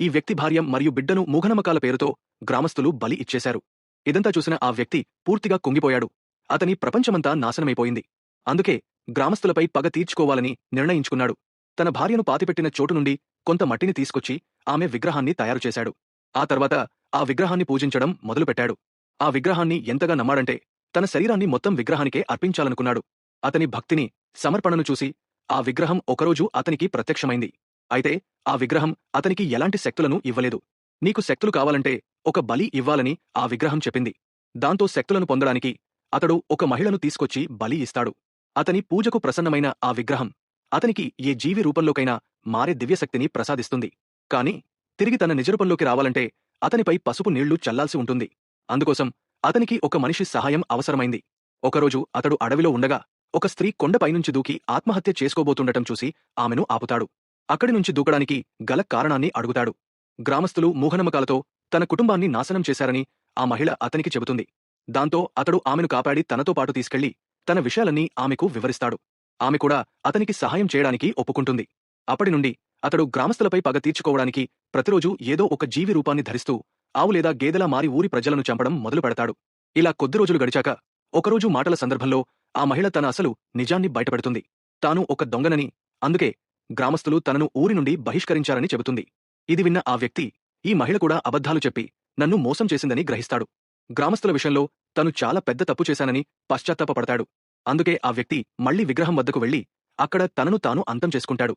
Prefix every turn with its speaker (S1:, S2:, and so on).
S1: ఈ వ్యక్తి భార్య మరియు బిడ్డను మూఢనమ్మకాల పేరుతో గ్రామస్తులు బలి ఇచ్చేశారు. ఇదంతా చూసిన ఆ వ్యక్తి పూర్తిగా కుంగిపోయాడు. అతని ప్రపంచమంతా నాశనమైపోయింది. అందుకే గ్రామస్తులపై పగ తీర్చుకోవాలని నిర్ణయించుకున్నాడు. తన భార్యను పాతిపెట్టిన చోటు నుండి కొంత మట్టిని తీసుకొచ్చి ఆమె విగ్రహాన్ని తయారుచేశాడు. ఆ తర్వాత ఆ విగ్రహాన్ని పూజించడం మొదలుపెట్టాడు. ఆ విగ్రహాన్ని ఎంతగా నమ్మాడంటే తన శరీరాన్ని మొత్తం విగ్రహానికే అర్పించాలనుకున్నాడు. అతని భక్తిని, సమర్పణను చూసి ఆ విగ్రహం ఒకరోజు అతనికి ప్రత్యక్షమైంది. అయితే ఆ విగ్రహం అతనికి ఎలాంటి శక్తులను ఇవ్వలేదు. నీకు శక్తులు కావాలంటే ఒక బలి ఇవ్వాలని ఆ విగ్రహం చెప్పింది. దాంతో శక్తులను పొందడానికి అతడు ఒక మహిళను తీసుకొచ్చి బలి ఇస్తాడు. అతని పూజకు ప్రసన్నమైన ఆ విగ్రహం అతనికి ఏ జీవి రూపంలోకైనా మారే దివ్యశక్తిని ప్రసాదిస్తుంది. కాని తిరిగి తన నిజరూపంలోకి రావాలంటే అతనిపై పసుపు నీళ్లు చల్లాల్సి ఉంటుంది. అందుకోసం అతనికి ఒక మనిషి సహాయం అవసరమైంది. ఒకరోజు అతడు అడవిలో ఉండగా ఒక స్త్రీ కొండపైనుంచి దూకి ఆత్మహత్య చేసుకోబోతుండటం చూసి ఆమెను ఆపుతాడు. అక్కడి నుంచి దూకడానికి గల కారణాన్ని అడుగుతాడు. గ్రామస్తులు మూఢనమ్మకాలతో తన కుటుంబాన్ని నాశనం చేశారని ఆ మహిళ అతనికి చెబుతుంది. దాంతో అతడు ఆమెను కాపాడి తనతో పాటు తీసుకెళ్లి తన విషయాలన్నీ ఆమెకు వివరిస్తాడు. ఆమె కూడా అతనికి సహాయం చేయడానికి ఒప్పుకుంటుంది. అప్పటి నుండి అతడు గ్రామస్తులపై పగ తీర్చుకోవడానికి ప్రతిరోజూ ఏదో ఒక జీవి రూపాన్ని ధరిస్తూ ఆవు లేదా గేదెలా మారి ఊరి ప్రజలను చంపడం మొదలు పెడతాడు. ఇలా కొద్ది రోజులు గడిచాక ఒకరోజు మాటల సందర్భంలో ఆ మహిళ తన అసలు నిజాన్ని బయటపెడుతుంది. తాను ఒక దొంగనని, అందుకే గ్రామస్తులు తనను ఊరి నుండి బహిష్కరించారని చెబుతుంది. ఇది విన్న ఆ వ్యక్తి ఈ మహిళ కూడా అబద్ధాలు చెప్పి నన్ను మోసం చేసిందని గ్రహిస్తాడు. గ్రామస్తుల విషయంలో తను చాలా పెద్ద తప్పు చేశానని పశ్చాత్తాపపడతాడు. అందుకే ఆ వ్యక్తి మళ్లీ విగ్రహం వద్దకు వెళ్లి అక్కడ తనను తాను అంతం చేసుకుంటాడు.